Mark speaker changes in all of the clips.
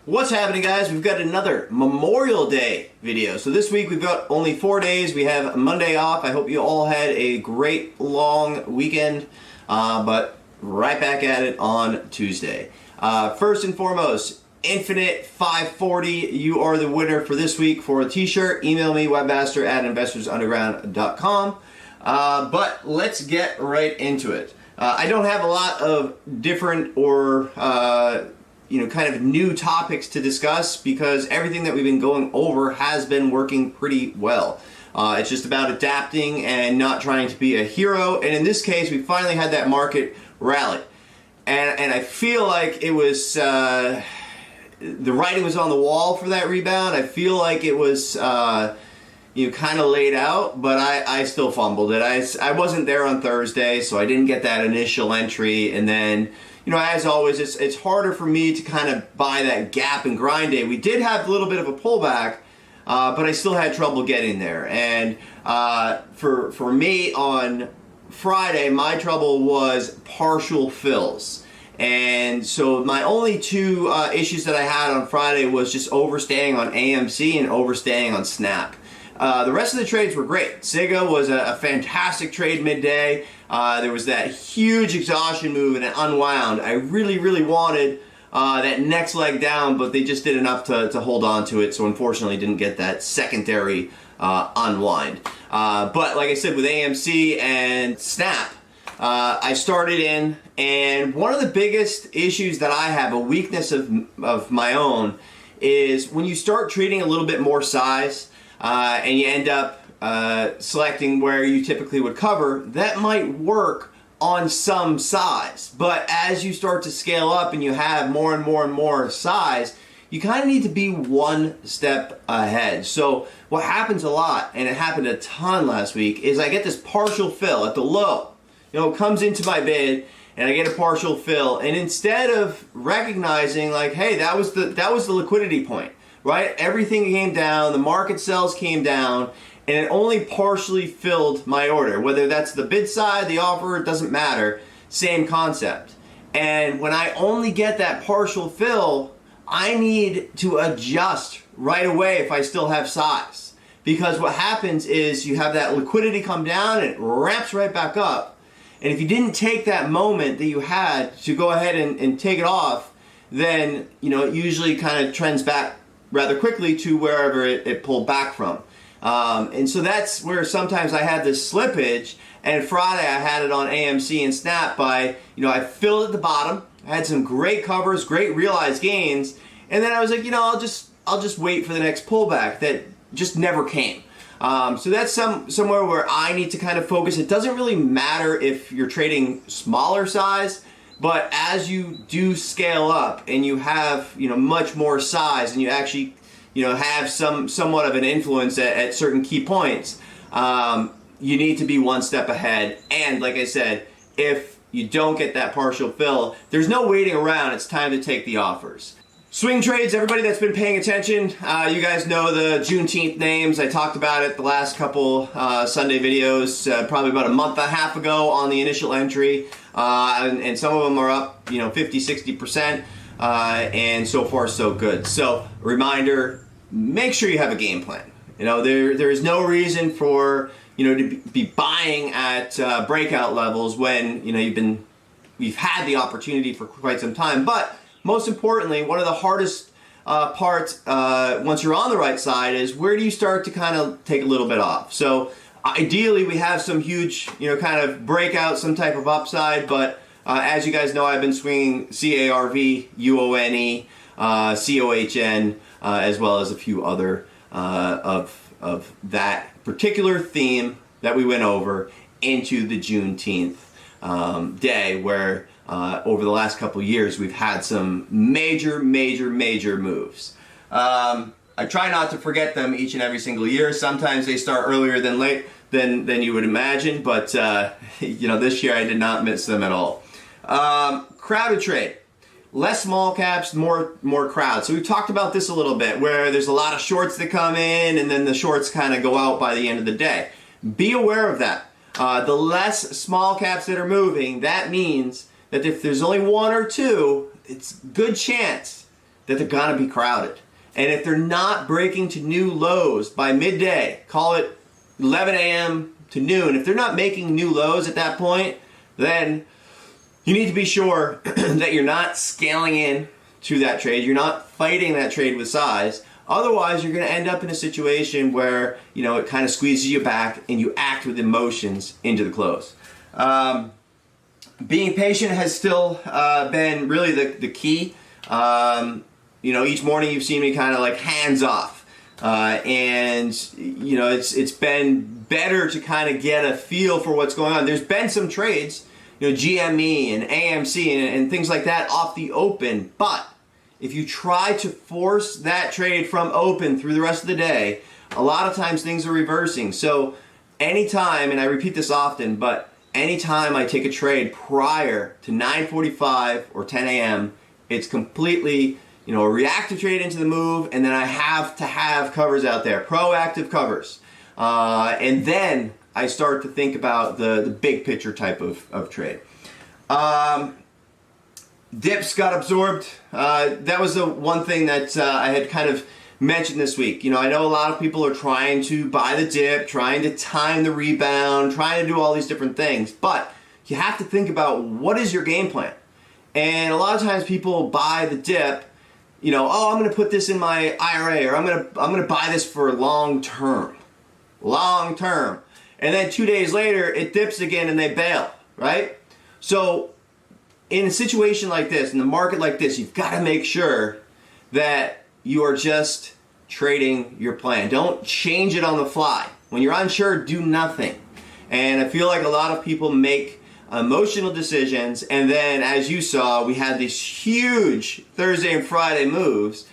Speaker 1: What's happening, guys? We've got another Memorial Day video. So this week we've got only 4 days. We have Monday off. I hope you all had a great long weekend, but right back at it on Tuesday. First and foremost, Infinite 540. You are the winner for this week for a t-shirt. Email me, webmaster@investorsunderground.com. But let's get right into it. I don't have a lot of different or kind of new topics to discuss because everything that we've been going over has been working pretty well. It's just about adapting and not trying to be a hero. And in this case, we finally had that market rally. And I feel like it was, the writing was on the wall for that rebound. I feel like it was, kind of laid out, but I still fumbled it. I wasn't there on Thursday, so I didn't get that initial entry. And then, as always, it's harder for me to kind of buy that gap and grind day. We did have a little bit of a pullback, but I still had trouble getting there. And for me on Friday, my trouble was partial fills. And so my only two issues that I had on Friday was just overstaying on AMC and overstaying on Snap. The rest of the trades were great. SIGA was a fantastic trade midday. There was that huge exhaustion move and it unwound. I really wanted that next leg down, but they just did enough to hold on to it, so unfortunately didn't get that secondary unwind. But like I said, with AMC and Snap, I started in, and one of the biggest issues that I have, a weakness of my own, is when you start trading a little bit more size, and you end up selecting where you typically would cover, that might work on some size. But as you start to scale up and you have more and more size, you kind of need to be one step ahead. So what happens a lot, and it happened a ton last week, is I get this partial fill at the low. It comes into my bid and I get a partial fill, and instead of recognizing like, hey, that was the liquidity point, right? Everything came down, the market sells came down, and it only partially filled my order. Whether that's the bid side, the offer, it doesn't matter. Same concept. And when I only get that partial fill, I need to adjust right away if I still have size. Because what happens is you have that liquidity come down and it ramps right back up. And if you didn't take that moment that you had to go ahead and take it off, then it usually kind of trends back rather quickly to wherever it pulled back from. And so that's where sometimes I had this slippage, and Friday I had it on AMC and Snap by, I filled at the bottom, I had some great covers, great realized gains, and then I was like, I'll just wait for the next pullback that just never came. So that's somewhere where I need to kind of focus. It doesn't really matter if you're trading smaller size, but as you do scale up and you have much more size and you actually have somewhat of an influence at certain key points, you need to be one step ahead. And like I said, if you don't get that partial fill, there's no waiting around. It's time to take the offers. Swing trades, everybody that's been paying attention, you guys know the Juneteenth names. I talked about it the last couple Sunday videos, probably about a month and a half ago on the initial entry. And some of them are up, 50, 60%, and so far so good. So, reminder, make sure you have a game plan. There is no reason for, to be buying at breakout levels when, we've had the opportunity for quite some time. But most importantly, one of the hardest parts once you're on the right side is where do you start to kind of take a little bit off. So ideally we have some huge, kind of breakout, some type of upside, but as you guys know, I've been swinging CARV, UONE, COHN, as well as a few other of that particular theme that we went over into the Juneteenth day, where over the last couple years we've had some major moves. I try not to forget them each and every single year. Sometimes they start earlier than late than you would imagine, but this year I did not miss them at all. Crowded trade. Less small caps, more crowd. So we've talked about this a little bit, where there's a lot of shorts that come in and then the shorts kind of go out by the end of the day. Be aware of that. The less small caps that are moving, that means that if there's only one or two, it's good chance that they're gonna be crowded. And if they're not breaking to new lows by midday, call it 11 a.m. to noon, if they're not making new lows at that point, then you need to be sure that you're not scaling in to that trade. You're not fighting that trade with size. Otherwise, you're going to end up in a situation where, it kind of squeezes you back and you act with emotions into the close. Being patient has still been really the key. Each morning you've seen me kind of like hands off. It's been better to kind of get a feel for what's going on. There's been some trades, GME and AMC and things like that off the open, but if you try to force that trade from open through the rest of the day, a lot of times things are reversing. So anytime, and I repeat this often, but anytime I take a trade prior to 9:45 or 10 a.m., it's completely, a reactive trade into the move, and then I have to have covers out there, proactive covers. And then I start to think about the big picture type of trade. Dips got absorbed. That was the one thing that I had kind of mentioned this week. I know a lot of people are trying to buy the dip, trying to time the rebound, trying to do all these different things, but you have to think about what is your game plan. And a lot of times people buy the dip, I'm going to put this in my IRA, or I'm going to buy this for long term. And then 2 days later, it dips again and they bail, right? So in a situation like this, in a market like this, you've got to make sure that you are just trading your plan. Don't change it on the fly. When you're unsure, do nothing. And I feel like a lot of people make emotional decisions, and then as you saw, we had these huge Thursday and Friday moves,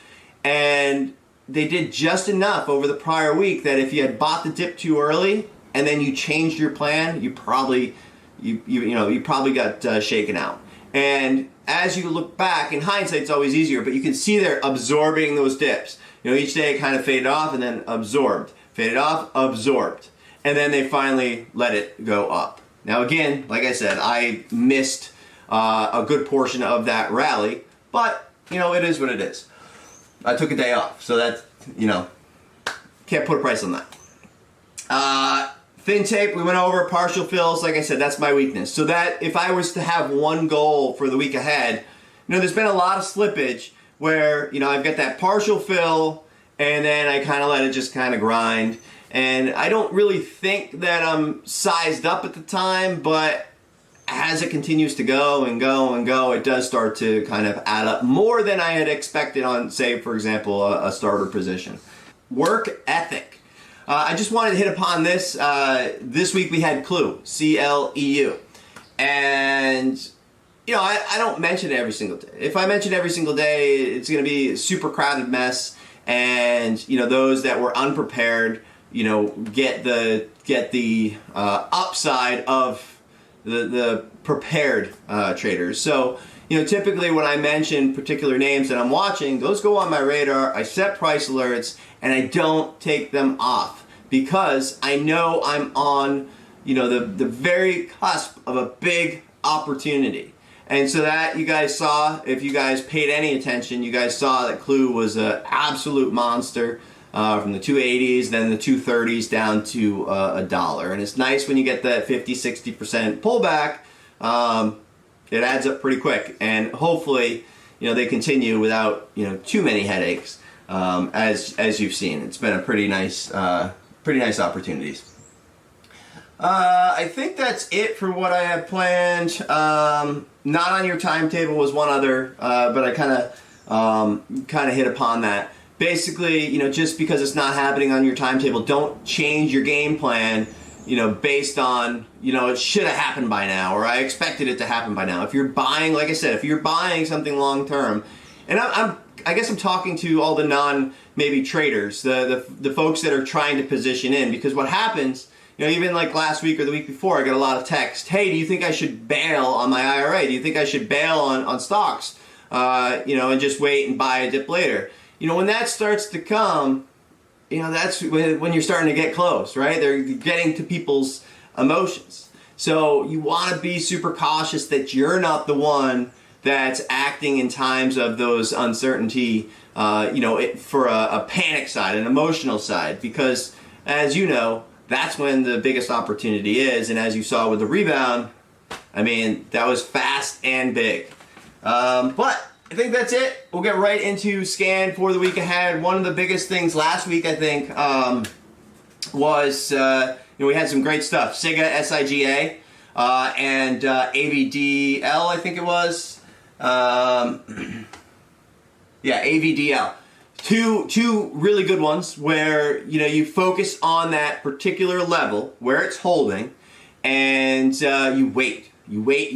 Speaker 1: and they did just enough over the prior week that if you had bought the dip too early and then you changed your plan, you probably got shaken out. And as you look back, in hindsight it's always easier, but you can see they're absorbing those dips. Each day it kind of faded off and then absorbed, faded off, absorbed, and then they finally let it go up. Now again, like I said, I missed a good portion of that rally, but it is what it is. I took a day off, so that, can't put a price on that. Thin tape, we went over partial fills. Like I said, that's my weakness. So that if I was to have one goal for the week ahead, there's been a lot of slippage where, I've got that partial fill and then I kind of let it just kind of grind. And I don't really think that I'm sized up at the time, but as it continues to go and go and go, it does start to kind of add up more than I had expected on, say, for example, a starter position. Work ethic. I just wanted to hit upon this. This week we had CLEU, C-L-E-U. And, I don't mention it every single day. If I mention it every single day, it's going to be a super crowded mess. And, those that were unprepared, get the upside of the prepared traders. So, typically when I mention particular names that I'm watching, those go on my radar, I set price alerts, and I don't take them off because I know I'm on, the very cusp of a big opportunity. And so that you guys saw, if you guys paid any attention, you guys saw that CLEU was an absolute monster. From the 280s, then the 230s down to $1. And it's nice when you get that 50-60% pullback. It adds up pretty quick, and hopefully, they continue without too many headaches. As you've seen, it's been a pretty nice opportunities. I think that's it for what I have planned. Not on your timetable was one other, but I kind of hit upon that. Basically, just because it's not happening on your timetable, don't change your game plan, based on, it should have happened by now, or I expected it to happen by now. If you're buying, like I said, if you're buying something long term, and I guess I'm talking to all the maybe traders, the folks that are trying to position in, because what happens, even like last week or the week before, I got a lot of text, hey, do you think I should bail on my IRA? Do you think I should bail on stocks, and just wait and buy a dip later? When that starts to come, that's when you're starting to get close, right? They're getting to people's emotions. So you want to be super cautious that you're not the one that's acting in times of those uncertainty, for a panic side, an emotional side, because as you know, that's when the biggest opportunity is. And as you saw with the rebound, I mean, that was fast and big. But I think that's it. We'll get right into scan for the week ahead. One of the biggest things last week, I think, was we had some great stuff. SIGA, SIGA, and AVDL, I think it was. AVDL. Two really good ones where you focus on that particular level where it's holding, and you wait. You wait.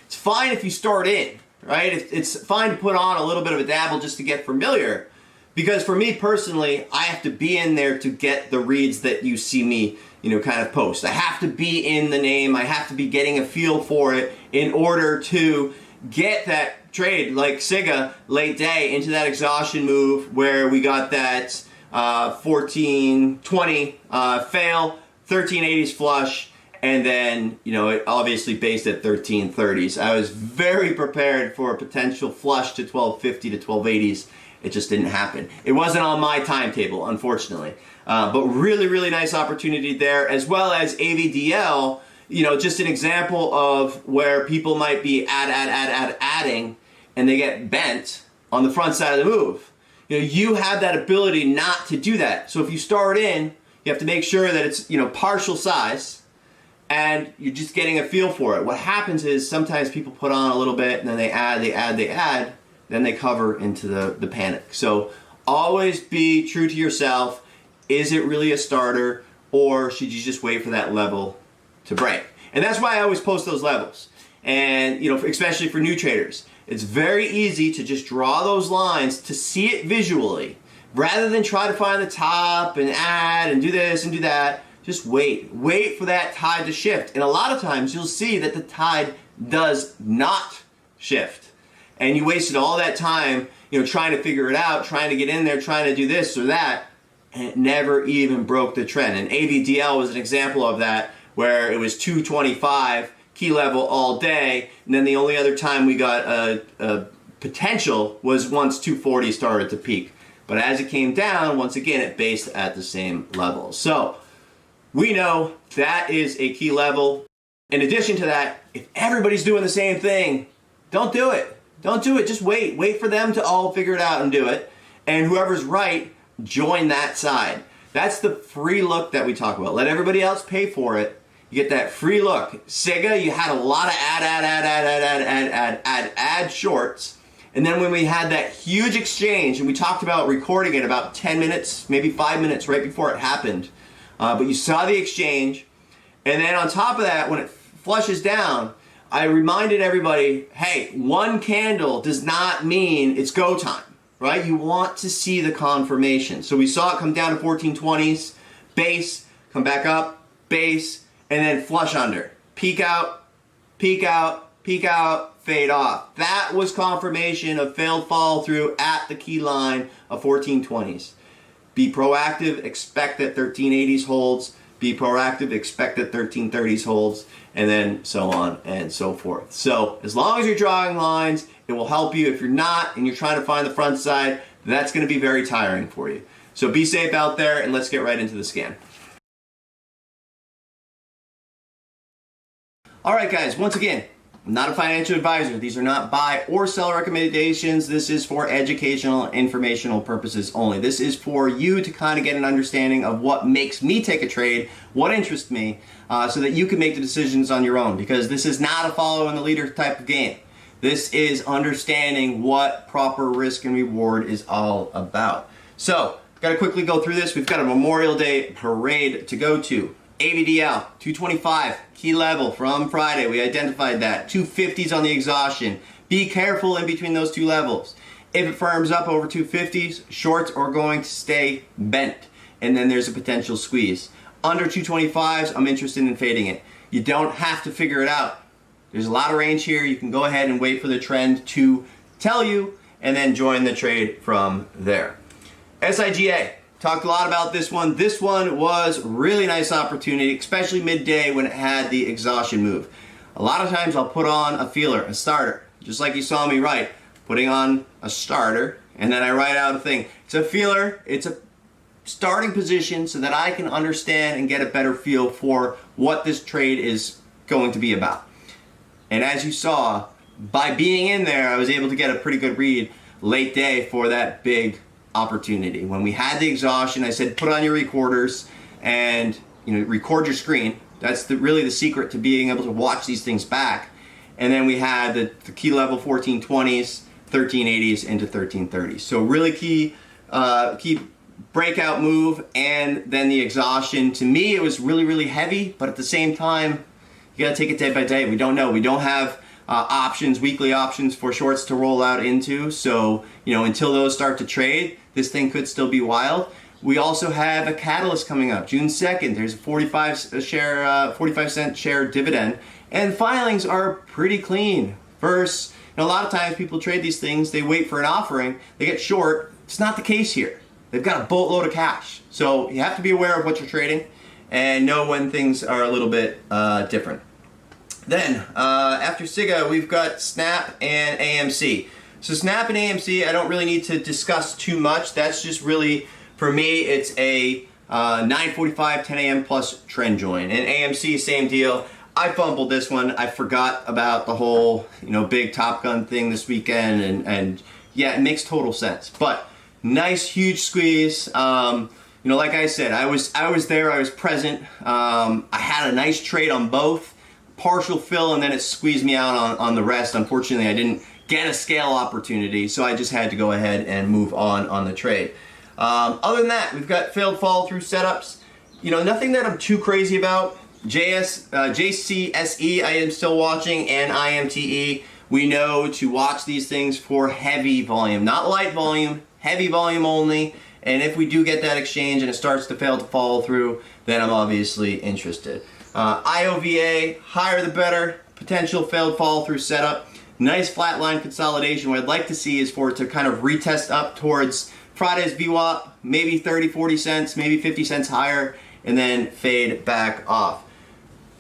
Speaker 1: It's fine if you start in, right? It's fine to put on a little bit of a dabble just to get familiar, because for me personally, I have to be in there to get the reads that you see me, kind of post. I have to be in the name. I have to be getting a feel for it in order to get that trade, like SIGA late day, into that exhaustion move where we got that 1420 fail, 1380s flush, and then it obviously based at 1330s. I was very prepared for a potential flush to 1250 to 1280s. It just didn't happen. It wasn't on my timetable, unfortunately. But really nice opportunity there, as well as AVDL. Just an example of where people might be adding, and they get bent on the front side of the move. You have that ability not to do that. So if you start in, you have to make sure that it's, partial size, and you're just getting a feel for it. What happens is sometimes people put on a little bit, and then they add, then they cover into the panic. So always be true to yourself. Is it really a starter, or should you just wait for that level to break? And that's why I always post those levels. And especially for new traders, it's very easy to just draw those lines to see it visually, rather than try to find the top and add and do this and do that. Just wait for that tide to shift. And a lot of times you'll see that the tide does not shift, and you wasted all that time trying to figure it out, trying to get in there, trying to do this or that, and it never even broke the trend. And AVDL was an example of that, where it was 225 key level all day, and then the only other time we got a potential was once 240 started to peak. But as it came down, once again, it based at the same level. So we know that is a key level. In addition to that, if everybody's doing the same thing, don't do it. Don't do it. Just wait. Wait for them to all figure it out and do it. And whoever's right, join that side. That's the free look that we talk about. Let everybody else pay for it. You get that free look. SIGA, you had a lot of add shorts. And then when we had that huge exchange, and we talked about recording it about 10 minutes, maybe 5 minutes right before it happened. But you saw the exchange. And then on top of that, when it flushes down, I reminded everybody, hey, one candle does not mean it's go time, right? You want to see the confirmation. So we saw it come down to 1420s, base, come back up, base, and then flush under. Peak out, peak out, peak out, fade off. That was confirmation of failed follow through at the key line of 1420s. Be proactive, expect that 1380s holds. Be proactive, expect that 1330s holds, and then so on and so forth. So as long as you're drawing lines, it will help you. If you're not and you're trying to find the front side, that's going to be very tiring for you. So be safe out there, and let's get right into the scan. All right, guys, once again, I'm not a financial advisor. These are not buy or sell recommendations. This is for educational and informational purposes only. This is for you to kind of get an understanding of what makes me take a trade, what interests me, so that you can make the decisions on your own, because this is not a follow in the leader type of game. This is understanding what proper risk and reward is all about. So, got to quickly go through this. We've got a Memorial Day parade to go to. AVDL, 225, key level from Friday. We identified that. 250s on the exhaustion. Be careful in between those two levels. If it firms up over 250s, shorts are going to stay bent, and then there's a potential squeeze. Under 225s, I'm interested in fading it. You don't have to figure it out. There's a lot of range here. You can go ahead and wait for the trend to tell you, and then join the trade from there. SIGA. Talked a lot about this one. This one was really nice opportunity, especially midday when it had the exhaustion move. A lot of times I'll put on a feeler, a starter. just like you saw me write, putting on a starter, and then I write out a thing. It's a feeler, it's a starting position so that I can understand and get a better feel for what this trade is going to be about. And as you saw, by being in there, I was able to get a pretty good read late day for that big opportunity. When we had the exhaustion, I said put on your recorders and record your screen. That's really the secret to being able to watch these things back. And then we had the key level 1420s, 1380s into 1330s. So really key breakout move, and then the exhaustion. To me, it was really, really heavy, but at the same time, you gotta take it day by day. We don't know. We don't have options, weekly options for shorts to roll out into. So, until those start to trade, this thing could still be wild. We also have a catalyst coming up, June 2nd. There's a 45 cent share dividend, and filings are pretty clean. First, a lot of times people trade these things, they wait for an offering, they get short. It's not the case here. They've got a boatload of cash. So you have to be aware of what you're trading and know when things are a little bit different. Then, after SIGA, we've got Snap and AMC. So Snap and AMC, I don't really need to discuss too much. That's just really, for me, it's a 9:45, 10 a.m. plus trend join. And AMC, same deal. I fumbled this one. I forgot about the whole, big Top Gun thing this weekend, and yeah, it makes total sense. But nice, huge squeeze. Like I said, I was there. I was present. I had a nice trade on both, partial fill, and then it squeezed me out on the rest. Unfortunately, I didn't get a scale opportunity, so I just had to go ahead and move on the trade. Other than that, we've got failed follow through setups. Nothing that I'm too crazy about. JCSE, I am still watching, and IMTE. We know to watch these things for heavy volume, not light volume, heavy volume only. And if we do get that exchange and it starts to fail to follow through, then I'm obviously interested. IOVA, higher the better, potential failed follow through setup. Nice flat line consolidation. What I'd like to see is for it to kind of retest up towards Friday's VWAP, maybe 30, 40 cents, maybe 50 cents higher, and then fade back off.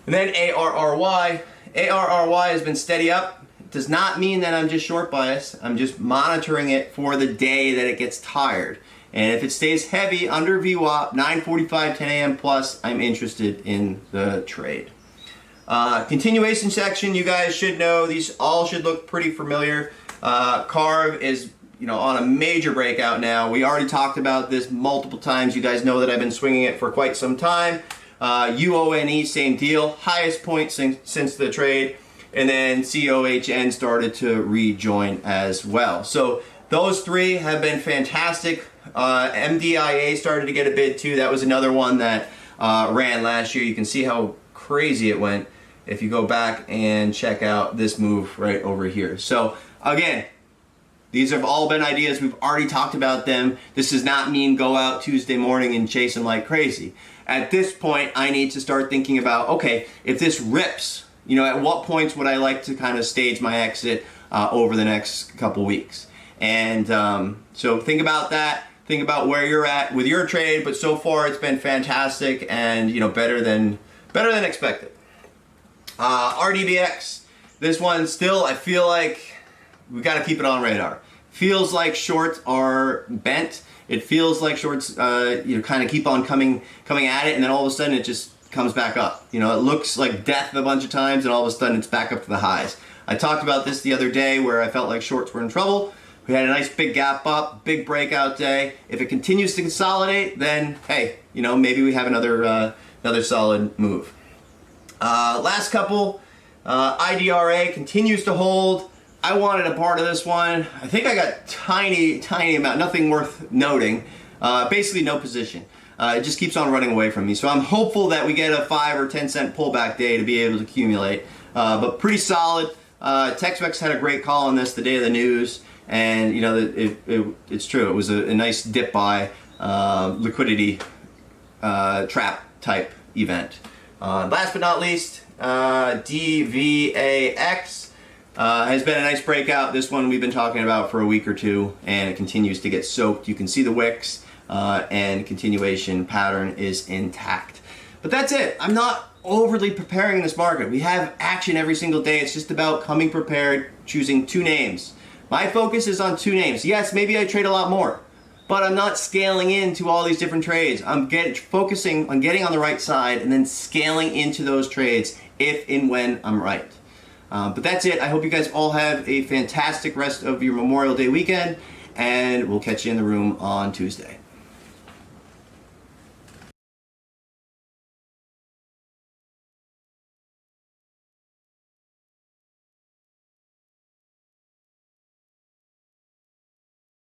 Speaker 1: And then ARRY. ARRY has been steady up. It does not mean that I'm just short biased. I'm just monitoring it for the day that it gets tired. And if it stays heavy under VWAP, 9:45, 10 a.m. plus, I'm interested in the trade. Continuation section, you guys should know, these all should look pretty familiar. Carve is on a major breakout now. We already talked about this multiple times. You guys know that I've been swinging it for quite some time. UONE, same deal, highest point since the trade, and then COHN started to rejoin as well. So those three have been fantastic. MDIA started to get a bid too. That was another one that ran last year. You can see how crazy it went if you go back and check out this move right over here. So again, these have all been ideas. We've already talked about them. This does not mean go out Tuesday morning and chase them like crazy. At this point, I need to start thinking about, okay, if this rips, at what points would I like to kind of stage my exit over the next couple weeks? And so think about that. Think about where you're at with your trade. But so far, it's been fantastic and better than expected. RDBX. This one still, I feel like we got to keep it on radar. Feels like shorts are bent. It feels like shorts, kind of keep on coming at it, and then all of a sudden it just comes back up. It looks like death a bunch of times, and all of a sudden it's back up to the highs. I talked about this the other day where I felt like shorts were in trouble. We had a nice big gap up, big breakout day. If it continues to consolidate, then hey, maybe we have another solid move. Last couple, IDRA continues to hold. I wanted a part of this one. I think I got tiny amount, nothing worth noting. Basically no position. It just keeps on running away from me. So I'm hopeful that we get a 5 or 10 cent pullback day to be able to accumulate. But pretty solid. TextVex had a great call on this the day of the news. And it's true. It was a nice dip buy, liquidity trap type event. Last but not least, DVAX. Has been a nice breakout. This one we've been talking about for a week or two, and it continues to get soaked. You can see the wicks, and continuation pattern is intact. But that's it. I'm not overly preparing this market. We have action every single day. It's just about coming prepared, choosing 2 names. My focus is on 2 names. Yes, maybe I trade a lot more, but I'm not scaling into all these different trades. I'm focusing on getting on the right side and then scaling into those trades if and when I'm right. But that's it. I hope you guys all have a fantastic rest of your Memorial Day weekend, and we'll catch you in the room on Tuesday.